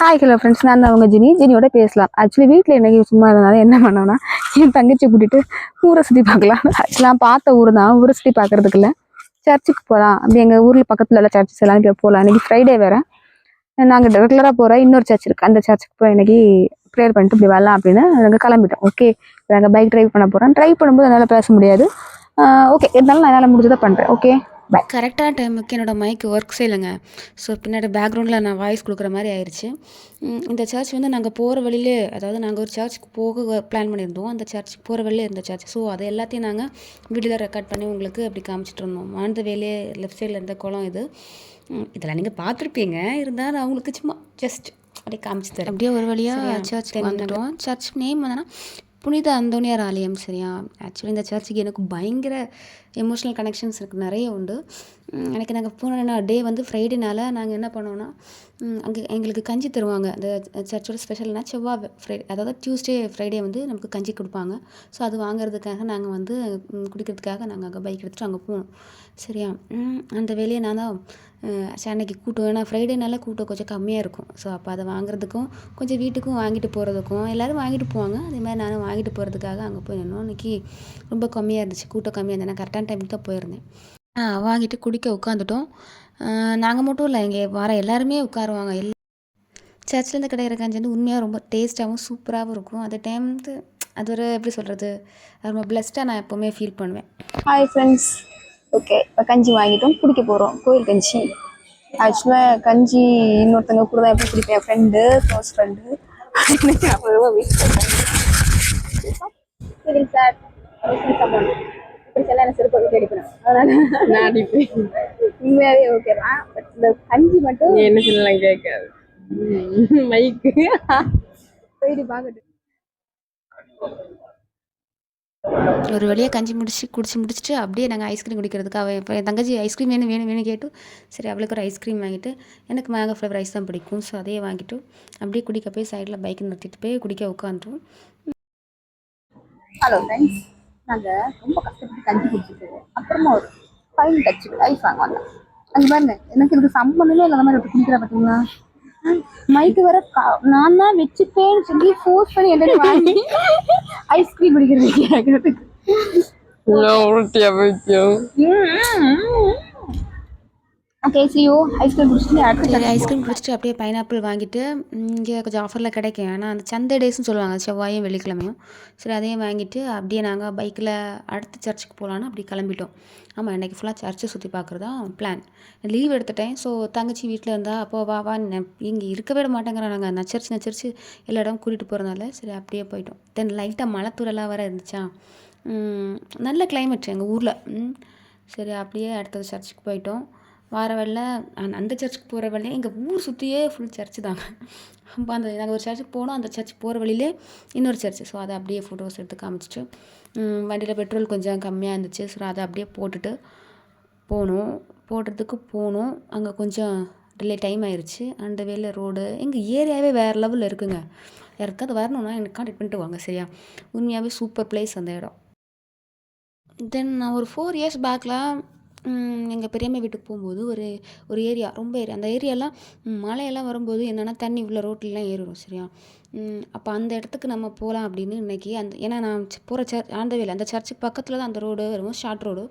Hi hello friends, நான் தான் அவங்க ஜெனியோட பேசலாம். ஆக்சுவலி வீட்டில் என்னைக்கு சும்மா இருந்தனால என்ன பண்ணோன்னா, என் தங்கச்சியை கூட்டிகிட்டு ஊரை சுற்றி பார்க்கலாம். நான் பார்த்த ஊர் தான், ஊரை சுற்றி பார்க்கறதுக்கு இல்லை, சர்ச்சுக்கு போகலாம். அப்படி எங்கள் ஊரில் பக்கத்தில் உள்ள சர்ச்சஸ் எல்லாம் இப்போ போகலாம். இன்றைக்கி ஃப்ரைடே வேறு, நாங்கள் ரெகுலராக போகிற இன்னொரு சர்ச் இருக்குது, அந்த சர்ச்சுக்கு போய் இன்றைக்கி ப்ரேயர் பண்ணிட்டு இப்படி வரலாம் அப்படின்னு நாங்கள் கிளம்பிட்டோம். ஓகே, நாங்கள் பைக் ட்ரைவ் பண்ண போகிறோம். ட்ரைவ் பண்ணும்போது என்னால் பேச முடியாது. ஓகே, இருந்தாலும் நான் என்னால் முடிஞ்சதை பண்ணுறேன். Okay, bye. கரெக்டான டைமுக்கு என்னோடய மைக்கு ஒர்க் செய்யலைங்க. ஸோ பின்னாடி பேக்ரவுண்டில் நான் வாய்ஸ் கொடுக்குற மாதிரி ஆயிடுச்சு. இந்த சர்ச் வந்து நாங்கள் போகிற வழியிலே, அதாவது நாங்கள் ஒரு சர்ச்சுக்கு போக பிளான் பண்ணியிருந்தோம். அந்த சர்ச்சுக்கு போகிற வழியிலே இருந்த சர்ச். ஸோ அதை எல்லாத்தையும் நாங்கள் வீடியோவில் ரெக்கார்ட் பண்ணி உங்களுக்கு அப்படி காமிச்சிட்டு இருந்தோம். அந்த வேலையே லெஃப்ட் சைடில் இருந்த குளம் இது. இதெல்லாம் நீங்கள் பார்த்துருப்பீங்க, இருந்தாலும் அவங்களுக்கு சும்மா ஜஸ்ட் அப்படியே காமிச்சு தரேன். அப்படியே ஒரு வழியாக சர்ச்சுக்கு வந்துட்டோம். சர்ச் நேம் என்னன்னா புனித அந்தோனியார் ஆலயம். சரியா? ஆக்சுவலி இந்த சர்ச்சுக்கு எனக்கு பயங்கர எமோஷ்னல் கனெக்ஷன்ஸ் எனக்கு நிறைய உண்டு. எனக்கு நாங்கள் போன டே வந்து ஃப்ரைடேனால நாங்கள் என்ன பண்ணோன்னா, அங்கே எங்களுக்கு கஞ்சி தருவாங்க. அந்த சர்ச்சோட ஸ்பெஷல்னால் செவ்வாய் ஃப்ரைடே, அதாவது டியூஸ்டே ஃப்ரைடே வந்து நமக்கு கஞ்சி கொடுப்பாங்க. ஸோ அது வாங்குறதுக்காக நாங்கள் வந்து குடிக்கிறதுக்காக நாங்கள் அங்கே பைக் எடுத்துகிட்டு அங்கே போனோம். சரியா? அந்த வேலையை நான் தான் அன்னைக்கு கூட்டம், ஏன்னா ஃப்ரைடேனால கூட்டம் கொஞ்சம் கம்மியாக இருக்கும். ஸோ அப்போ அதை வாங்குறதுக்கும் கொஞ்சம் வீட்டுக்கும் வாங்கிட்டு போகிறதுக்கும் எல்லோரும் வாங்கிட்டு போவாங்க. அதே மாதிரி நானும் வாங்கிட்டு போகிறதுக்காக அங்கே போய் நின்னோம். அன்றைக்கி ரொம்ப கம்மியாக இருந்துச்சு, கூட்டம் கம்மியாக இருந்தேன். நான் கரெக்டான டைமுக்கு தான் போயிருந்தேன். வாங்கிட்டு குடிக்க உட்காந்துட்டோம். நாங்கள் மட்டும் இல்லை, இங்கே வர எல்லாருமே உட்காருவாங்க. சர்ச்சிலேருந்து கிடைக்கிற கஞ்சி வந்து உண்மையாக ரொம்ப டேஸ்ட்டாகவும் சூப்பராகவும் இருக்கும். அந்த டைம் வந்து அது ஒரு எப்படி சொல்கிறது, ரொம்ப பிளஸ்டாக நான் எப்போவுமே ஃபீல் பண்ணுவேன். ஹாய் ஃப்ரெண்ட்ஸ், ஓகே, இப்போ கஞ்சி வாங்கிட்டோம், குடிக்க போகிறோம். கோயில் கஞ்சி. ஆக்சுவலாக கஞ்சி இன்னொருத்தங்க கூட தான் எப்படி குடிப்பேன், ஃப்ரெண்டு, க்ளோஸ் ஃப்ரெண்டு. ரொம்ப வீட் ஃபீலிங் சார் இப்படி செருப்பு வீட்டு அடிப்பேன், அதனால நான் அடிப்பேன். உண்மையாகவே ஓகே தான், பட் இந்த கஞ்சி மட்டும் என்ன சொல்லலாம் கேட்காது. மைக்கு போயிட்டு பார்க்கட்டும். ஒரு வழியாக கஞ்சி முடிச்சுட்டு அப்படியே நாங்கள் ஐஸ்கிரீம் குடிக்கிறதுக்காக, இப்போ என் தங்கச்சி ஐஸ்கிரீம் வேணும் கேட்டு, சரி அவளுக்கு ஒரு ஐஸ்கிரீம் வாங்கிட்டு, எனக்கு மேங்கோ ஃப்ளேவர் ஐஸ் தான் பிடிக்கும். ஸோ அதையே வாங்கிட்டு அப்படியே குடிக்க போய் சைடில் பைக்கை நிறுத்திட்டு போய் குடிக்க உட்காந்துட்டோம். ஹலோ ஃப்ரெண்ட்ஸ், நாங்கள் ரொம்ப கஷ்டப்பட்டு கஞ்சி குடிச்சிட்டு அப்புறமா ஒரு 5 டச்சுக்கு ஐஸ் வாங்க வந்தேன். அது பாருங்க, எனக்கு இதுக்கு சம்பந்தமே இல்லாத மாதிரி எப்படி குடிக்கிற பார்த்தீங்களா? மைக்கு வர நான் தான் வச்சுப்பேன்னு சொல்லி ஃபோர்ஸ் பண்ணி என்ன வாங்கி ஐஸ்கிரீம் குடிக்கிறதுக்கு கேட்கறதுக்கு ஓகே, சியோ ஐஸ்கிரீம் குடிச்சிட்டு ஐஸ்கிரீம் குடிச்சிட்டு அப்படியே பைனாப்பிள் வாங்கிட்டு, இங்கே கொஞ்சம் ஆஃபரில் கிடைக்கும், ஏன்னா அந்த சந்தை டேஸ்ன்னு சொல்லுவாங்க, செவ்வாயும் வெள்ளிக்கிழமையும். சரி அதையும் வாங்கிட்டு அப்படியே நாங்கள் பைக்கில் அடுத்த சர்ச்சுக்கு போகலான்னு அப்படி கிளம்பிட்டோம். ஆமாம், இன்றைக்கி ஃபுல்லாக சர்ச்சை சுற்றி பார்க்குறதா பிளான். லீவ் எடுத்துட்டேன். ஸோ தங்கச்சி வீட்டில் இருந்தால் அப்போ வா இங்கே இருக்க விட மாட்டேங்கிறோம். நாங்கள் நச்சரிச்சு எல்லா இடம் கூட்டிகிட்டு போகிறதுனால சரி அப்படியே போயிட்டோம். தென் லைட்டாக மழை தூரெல்லாம் வர இருந்துச்சா, நல்ல கிளைமேட் எங்கள் ஊரில். சரி அப்படியே அடுத்தது சர்ச்சுக்கு போயிட்டோம். வார வழியில் அந்த சர்ச்சுக்கு போகிற வழியே எங்கள் ஊர் சுற்றியே ஃபுல் சர்ச்சு தாங்க. அப்போ அந்த நாங்கள் ஒரு சர்ச்சுக்கு போனோம், அந்த சர்ச்சுக்கு போகிற வழியிலே இன்னொரு சர்ச்சு. ஸோ அதை அப்படியே ஃபோட்டோஸ் எடுத்து காமிச்சிட்டு, வண்டியில் பெட்ரோல் கொஞ்சம் கம்மியாக இருந்துச்சு. ஸோ அதை அப்படியே போடுறதுக்கு போனோம். அங்கே கொஞ்சம் டிலே டைம் ஆயிடுச்சு. அந்த வேலை ரோடு எங்கள் ஏரியாவே வேறு லெவலில் இருக்குங்க. யாருக்காவது வரணுன்னா எனக்கு கான்டெக்ட் பண்ணிட்டு வாங்க. சரியா? உண்மையாகவே சூப்பர் பிளேஸ் அந்த இடம். தென் நான் ஒரு 4 இயர்ஸ் பேக்கில் எங்கள் பெரியம்மா வீட்டுக்கு போகும்போது ஒரு ஏரியா, ரொம்ப ஏரியா, அந்த ஏரியாலாம் மழையெல்லாம் வரும்போது என்னென்னா தண்ணி உள்ள ரோட்லலாம் ஏறிடும். சரியா? அப்போ அந்த இடத்துக்கு நம்ம போகலாம் அப்படின்னு இன்றைக்கி ஏன்னா நான் போகிற அந்த வேலை அந்த சர்ச்சுக்கு பக்கத்தில் தான் அந்த ரோடு ரொம்ப ஷார்ட் ரோடு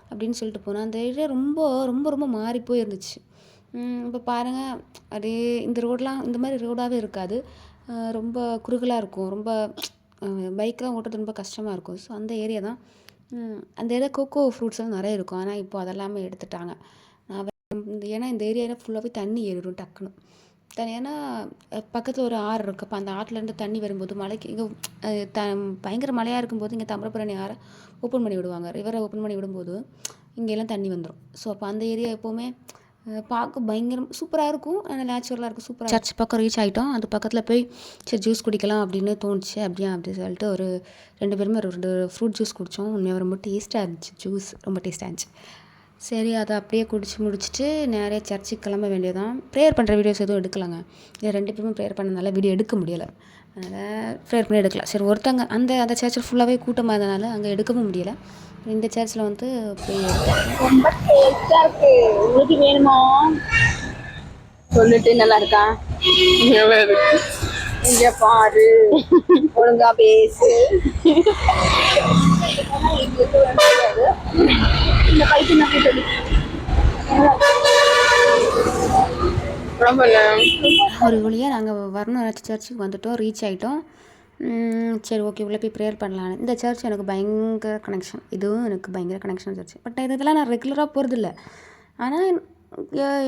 அப்படின்னு சொல்லிட்டு போனேன். அந்த ஏரியா ரொம்ப ரொம்ப ரொம்ப மாறி போய் இருந்துச்சு. இப்போ பாருங்கள், அப்படியே இந்த ரோடெலாம் இந்த மாதிரி ரோடாகவே இருக்காது, ரொம்ப குறுகலாக இருக்கும், ரொம்ப பைக்கெலாம் ஓட்டுறது ரொம்ப கஷ்டமாக இருக்கும். ஸோ அந்த ஏரியா தான். அந்த ஏரியா கோகோ ஃப்ரூட்ஸ்லாம் நிறைய இருக்கும். ஆனால் இப்போ அதெல்லாமே எடுத்துட்டாங்க. ஏன்னா இந்த ஏரியாவில் ஃபுல்லாகவே தண்ணி ஏறிடும் டக்குன்னு. ஏன்னா பக்கத்தில் ஒரு ஆறு இருக்குது. அப்போ அந்த ஆற்றுலேருந்து தண்ணி வரும்போது மழைக்கு இங்கே பயங்கர மழையாக இருக்கும்போது இங்கே தாமிரபரணி ஆறை ஓப்பன் பண்ணி விடுவாங்க. ரிவரை ஓப்பன் பண்ணி விடும்போது இங்கெல்லாம் தண்ணி வந்துடும். ஸோ அப்போ அந்த ஏரியா எப்போவுமே பார்க்க பயங்கரம் சூப்பராக இருக்கும், நேச்சுரலாக இருக்கும், சூப்பராக. சர்ச் பக்கம் ரீச் ஆகிட்டோம். அது பக்கத்தில் போய் சரி ஜூஸ் குடிக்கலாம் அப்படின்னு தோணுச்சு. அப்படி சொல்லிட்டு ஒரு 2 பேருமே ஒரு ஃப்ரூட் ஜூஸ் குடித்தோம். உண்மையாக ரொம்ப டேஸ்ட்டாக இருந்துச்சு, ஜூஸ் ரொம்ப டேஸ்ட்டாக இருந்துச்சு. சரி அதை அப்படியே குடிச்சு முடிச்சுட்டு நிறைய சர்ச்சுக்கு கிளம்ப வேண்டியதான். ப்ரேயர் பண்ணுற வீடியோஸ் எதுவும் எடுக்கலாங்க. இது 2 பேருமே ப்ரேயர் பண்ணனால வீடியோ எடுக்க முடியலை, அதனால் ப்ரேயர் பண்ணி எடுக்கலாம். சரி ஒருத்தங்க அந்த சர்ச்சில் ஃபுல்லாகவே கூட்டமாக இருந்தனால அங்கே எடுக்கவும் முடியலை. இந்த சர்ச்சில் வந்து போய் ரொம்ப டேஸ்டாக இருக்குது. உங்களுக்கு வேணுமா? சொல்லிட்டு நல்லா இருக்கா? நல்லா இருக்கு. இங்க பாரு, ஒழுங்கா பேசு. இந்த பைக்கு நான் சொல்லி ரொம்ப ஒரு வழியாக நாங்கள் வரணும் நினச்ச சர்ச்சுக்கு வந்துட்டோம், ரீச் ஆகிட்டோம். சரி ஓகே உள்ளே போய் ப்ரேயர் பண்ணலான்னு. இந்த சர்ச் எனக்கு பயங்கர கனெக்ஷன், இதுவும் எனக்கு பயங்கர கனெக்ஷன் சர்ச். பட் இதெல்லாம் நான் ரெகுலராக போகிறதில்ல. ஆனால்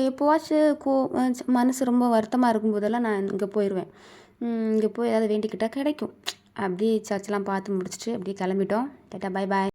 எப்போவாச்சும் மனசு ரொம்ப வருத்தமாக இருக்கும்போதெல்லாம் நான் இங்கே போயிடுவேன். இங்கே போய் ஏதாவது வேண்டிக்கிட்டால் கிடைக்கும். அப்படியே சர்ச்லாம் பார்த்து முடிச்சுட்டு அப்படியே கிளம்பிட்டோம். Tata, bye bye.